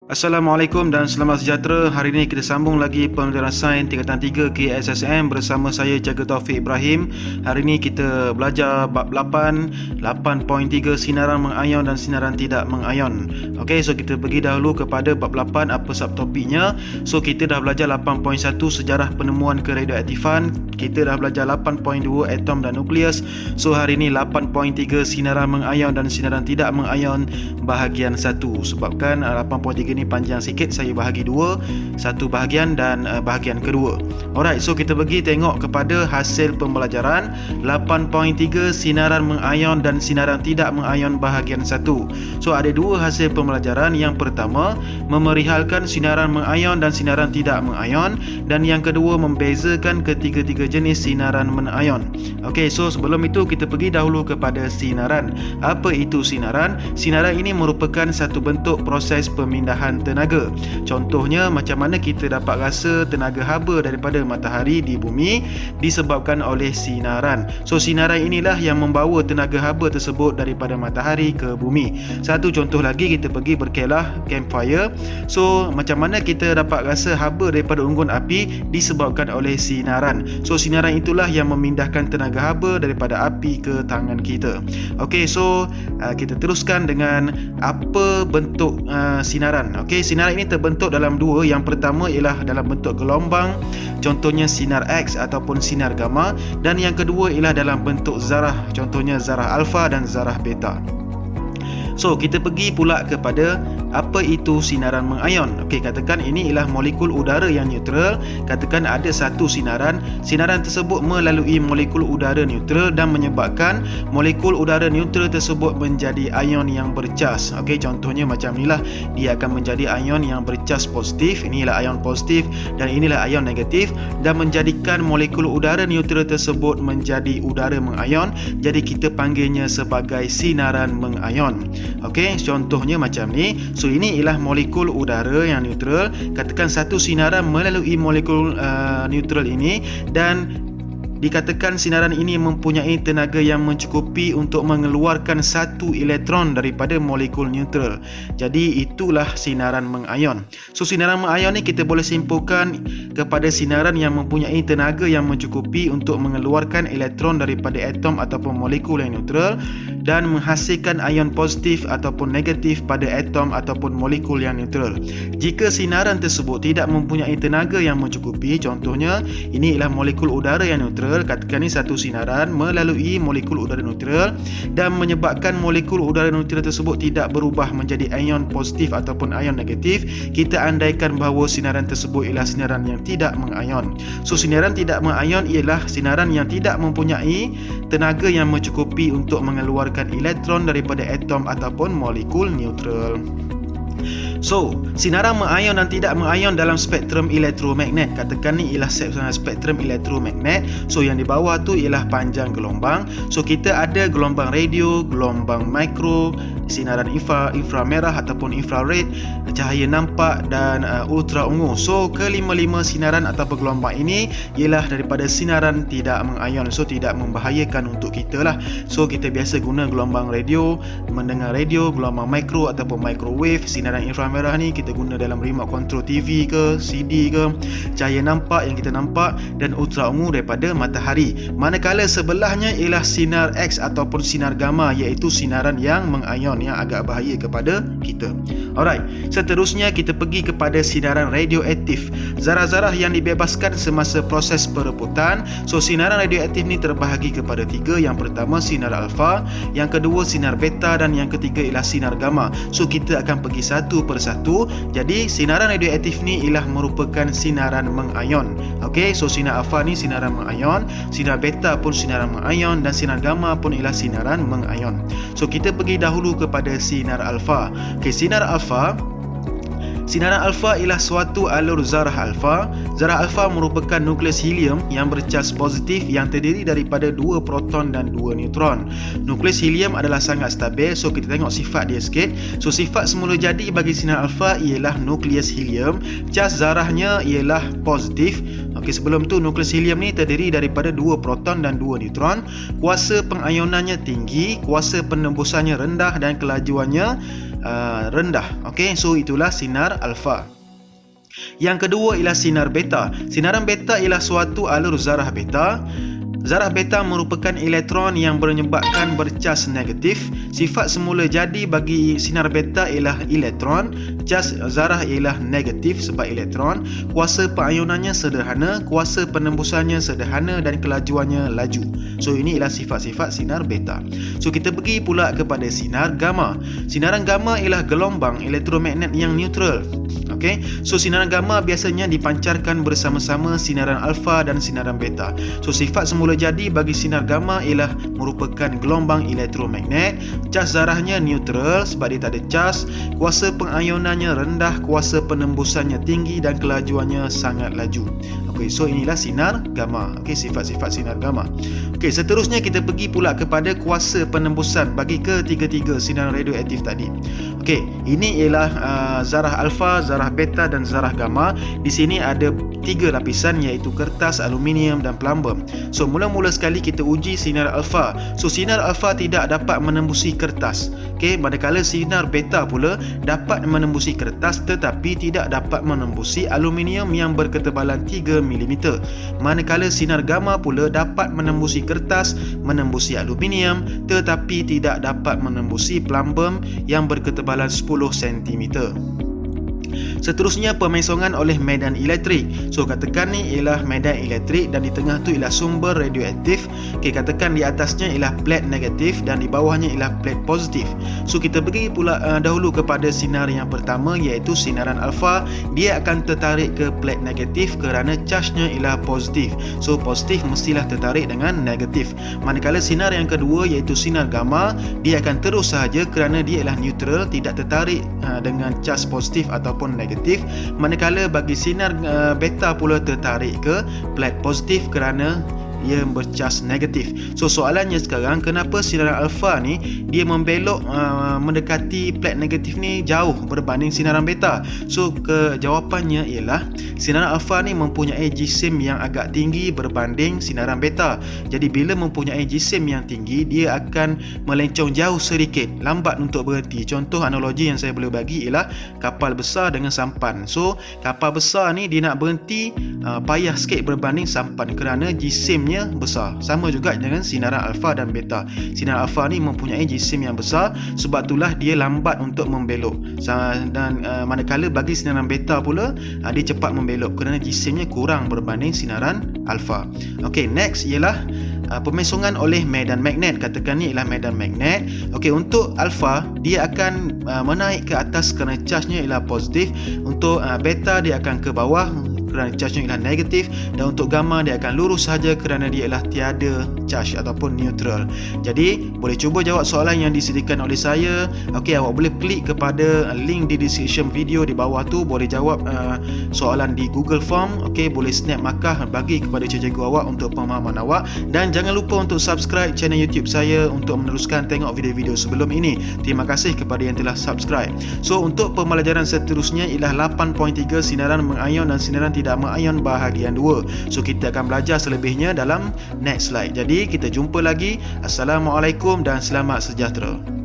Assalamualaikum dan selamat sejahtera. Hari ini kita sambung lagi pembelajaran sains tingkatan 3 KSSM bersama saya Cikgu Taufik Ibrahim. Hari ini kita belajar bab 8.3 sinaran mengayon dan sinaran tidak mengayon. Okey, so kita pergi dahulu kepada bab 8, apa subtopiknya. So kita dah belajar 8.1 sejarah penemuan keradioaktifan. Kita dah belajar 8.2 atom dan nukleus. So hari ini 8.3 sinaran mengayon dan sinaran tidak mengayon bahagian 1. Sebabkan 8.3 ini panjang sikit, saya bahagi dua, satu bahagian dan bahagian kedua. Alright, so kita pergi tengok kepada hasil pembelajaran 8.3 sinaran mengayon dan sinaran tidak mengayon bahagian 1. So ada dua hasil pembelajaran. Yang pertama, memerihalkan sinaran mengayon dan sinaran tidak mengayon, dan yang kedua, membezakan ketiga-tiga jenis sinaran mengayon. Okey, so sebelum itu kita pergi dahulu kepada sinaran. Apa itu sinaran? Sinaran ini merupakan satu bentuk proses pemindahan tenaga. Contohnya, macam mana kita dapat rasa tenaga haba daripada matahari di bumi disebabkan oleh sinaran. So sinaran inilah yang membawa tenaga haba tersebut daripada matahari ke bumi. Satu contoh lagi, kita pergi berkelah campfire. So macam mana kita dapat rasa haba daripada unggun api disebabkan oleh sinaran. So sinaran itulah yang memindahkan tenaga haba daripada api ke tangan kita. Okey, so kita teruskan dengan apa bentuk sinaran. Okey, sinaran ini terbentuk dalam dua. Yang pertama ialah dalam bentuk gelombang, contohnya sinar X ataupun sinar gamma, dan yang kedua ialah dalam bentuk zarah, contohnya zarah alfa dan zarah beta. So kita pergi pula kepada apa itu sinaran mengayon. Okey, katakan ini ialah molekul udara yang neutral. Katakan ada satu sinaran. Sinaran tersebut melalui molekul udara neutral dan menyebabkan molekul udara neutral tersebut menjadi ion yang bercas. Okey, contohnya macam inilah, dia akan menjadi ion yang bercas positif. Inilah ion positif dan inilah ion negatif, dan menjadikan molekul udara neutral tersebut menjadi udara mengayon. Jadi kita panggilnya sebagai sinaran mengayon. Okey, contohnya macam ni. So ini ialah molekul udara yang neutral. Katakan satu sinaran melalui molekul neutral ini, dan dikatakan sinaran ini mempunyai tenaga yang mencukupi untuk mengeluarkan satu elektron daripada molekul neutral. Jadi itulah sinaran mengayon. So sinaran mengayon ni kita boleh simpulkan kepada sinaran yang mempunyai tenaga yang mencukupi untuk mengeluarkan elektron daripada atom ataupun molekul yang neutral dan menghasilkan ion positif ataupun negatif pada atom ataupun molekul yang neutral. Jika sinaran tersebut tidak mempunyai tenaga yang mencukupi, contohnya ini ialah molekul udara yang neutral. Katakan ini satu sinaran melalui molekul udara neutral dan menyebabkan molekul udara neutral tersebut tidak berubah menjadi ion positif ataupun ion negatif. Kita andaikan bahawa sinaran tersebut ialah sinaran yang tidak mengayon. So sinaran tidak mengayon ialah sinaran yang tidak mempunyai tenaga yang mencukupi untuk mengeluarkan elektron daripada atom ataupun molekul neutral. So, sinaran mengayon dan tidak mengayon dalam spektrum elektromagnet. Katakan ni ialah spektrum elektromagnet. So, yang di bawah tu ialah panjang gelombang. So, kita ada gelombang radio, gelombang mikro, sinaran inframerah ataupun infrared, cahaya nampak dan ultra ungu. So, kelima-lima sinaran atau gelombang ini ialah daripada sinaran tidak mengayon. So, tidak membahayakan untuk kita lah. So, kita biasa guna gelombang radio, mendengar radio, gelombang mikro ataupun microwave, sinaran inframerah ni kita guna dalam remote control TV ke, CD ke, cahaya nampak yang kita nampak, dan ultra ungu daripada matahari. Manakala sebelahnya ialah sinar X ataupun sinar gamma, iaitu sinaran yang mengayon yang agak bahaya kepada kita. Alright, seterusnya kita pergi kepada sinaran radioaktif. Zarah-zarah yang dibebaskan semasa proses perebutan. So sinaran radioaktif ni terbahagi kepada tiga. Yang pertama sinar alfa, yang kedua sinar beta, dan yang ketiga ialah sinar gamma. So kita akan pergi satu persatu. Jadi sinaran radioaktif ni ialah merupakan sinaran mengayon. Okey, so sinar alfa ni sinaran mengayon, sinar beta pun sinaran mengayon, dan sinar gamma pun ialah sinaran mengayon. So kita pergi dahulu kepada sinar alfa. Okey, sinar alfa, sinaran alfa ialah suatu alur zarah alfa. Zarah alfa merupakan nukleus helium yang bercas positif yang terdiri daripada dua proton dan dua neutron. Nukleus helium adalah sangat stabil. So kita tengok sifat dia sikit. So sifat semula jadi bagi sinar alfa ialah nukleus helium, cas zarahnya ialah positif. Okey, sebelum tu nukleus helium ni terdiri daripada dua proton dan dua neutron. Kuasa pengayonannya tinggi, kuasa penembusannya rendah, dan kelajuannya rendah. Okey, so itulah sinar alfa. Yang kedua ialah sinar beta. Sinaran beta ialah suatu alur zarah beta. Zarah beta merupakan elektron yang menyebabkan bercas negatif. Sifat semula jadi bagi sinar beta ialah elektron. Cas zarah ialah negatif sebab elektron. Kuasa pengayunannya sederhana, kuasa penembusannya sederhana dan kelajuannya laju. So ini ialah sifat-sifat sinar beta. So kita pergi pula kepada sinar gamma. Sinaran gamma ialah gelombang elektromagnet yang neutral. Okey, so sinaran gamma biasanya dipancarkan bersama-sama sinaran alfa dan sinaran beta. So sifat semula jadi bagi sinar gamma ialah merupakan gelombang elektromagnet. Cas zarahnya neutral sebab dia tak ada cas. Kuasa pengayunannya rendah, kuasa penembusannya tinggi dan kelajuannya sangat laju. Okey, so inilah sinar gamma. Okey, sifat-sifat sinar gamma. Okey, seterusnya kita pergi pula kepada kuasa penembusan bagi ketiga-tiga sinar radioaktif tadi. Okey, ini ialah zarah alfa, zarah beta dan zarah gamma. Di sini ada 3 lapisan iaitu kertas, aluminium dan plumbum. So mula-mula sekali kita uji sinar alfa. So sinar alfa tidak dapat menembusi kertas. Okey, manakala sinar beta pula dapat menembusi kertas tetapi tidak dapat menembusi aluminium yang berketebalan 3 mm. Manakala sinar gamma pula dapat menembusi kertas, menembusi aluminium tetapi tidak dapat menembusi plumbum yang berketebalan 10 cm. Seterusnya pemaisongan oleh medan elektrik. So katakan ni ialah medan elektrik dan di tengah tu ialah sumber radioaktif. Okey, katakan di atasnya ialah plate negatif dan di bawahnya ialah plate positif. So kita pergi pula dahulu kepada sinar yang pertama iaitu sinaran alfa. Dia akan tertarik ke plate negatif kerana charge-nya ialah positif. So positif mestilah tertarik dengan negatif. Manakala sinar yang kedua iaitu sinar gamma, dia akan terus sahaja kerana dia ialah neutral, tidak tertarik dengan charge positif ataupun negatif. Manakala bagi sinar beta pula tertarik ke plate positif kerana ia bercas negatif. So soalannya sekarang, kenapa sinaran alfa ni dia membelok mendekati plate negatif ni jauh berbanding sinaran beta? So jawapannya ialah sinaran alfa ni mempunyai jisim yang agak tinggi berbanding sinaran beta. Jadi bila mempunyai jisim yang tinggi, dia akan melencong jauh sedikit, lambat untuk berhenti. Contoh analogi yang saya boleh bagi ialah kapal besar dengan sampan. So kapal besar ni dia nak berhenti payah sikit berbanding sampan kerana jisim besar. Sama juga dengan sinaran alfa dan beta. Sinar alfa ni mempunyai jisim yang besar, sebab itulah dia lambat untuk membelok. Dan manakala bagi sinaran beta pula dia cepat membelok kerana jisimnya kurang berbanding sinaran alfa. Okey, next ialah pemaisongan oleh medan magnet. Katakan ni ialah medan magnet. Okey, untuk alfa dia akan menaik ke atas kerana charge-nya ialah positif. Untuk beta dia akan ke bawah kerana charge-nya ialah negatif, dan untuk gamma dia akan lurus sahaja kerana dia ialah tiada charge ataupun neutral. Jadi boleh cuba jawab soalan yang disediakan oleh saya. Okey, awak boleh klik kepada link di description video di bawah tu, boleh jawab soalan di Google Form. Okey, boleh snap markah bagi kepada cikgu awak untuk pemahaman awak, dan jangan lupa untuk subscribe channel YouTube saya untuk meneruskan tengok video-video sebelum ini. Terima kasih kepada yang telah subscribe. So untuk pembelajaran seterusnya ialah 8.3 sinaran mengayon dan sinaran tidak mengayon bahagian 2. So kita akan belajar selebihnya dalam next slide. Jadi kita jumpa lagi. Assalamualaikum dan selamat sejahtera.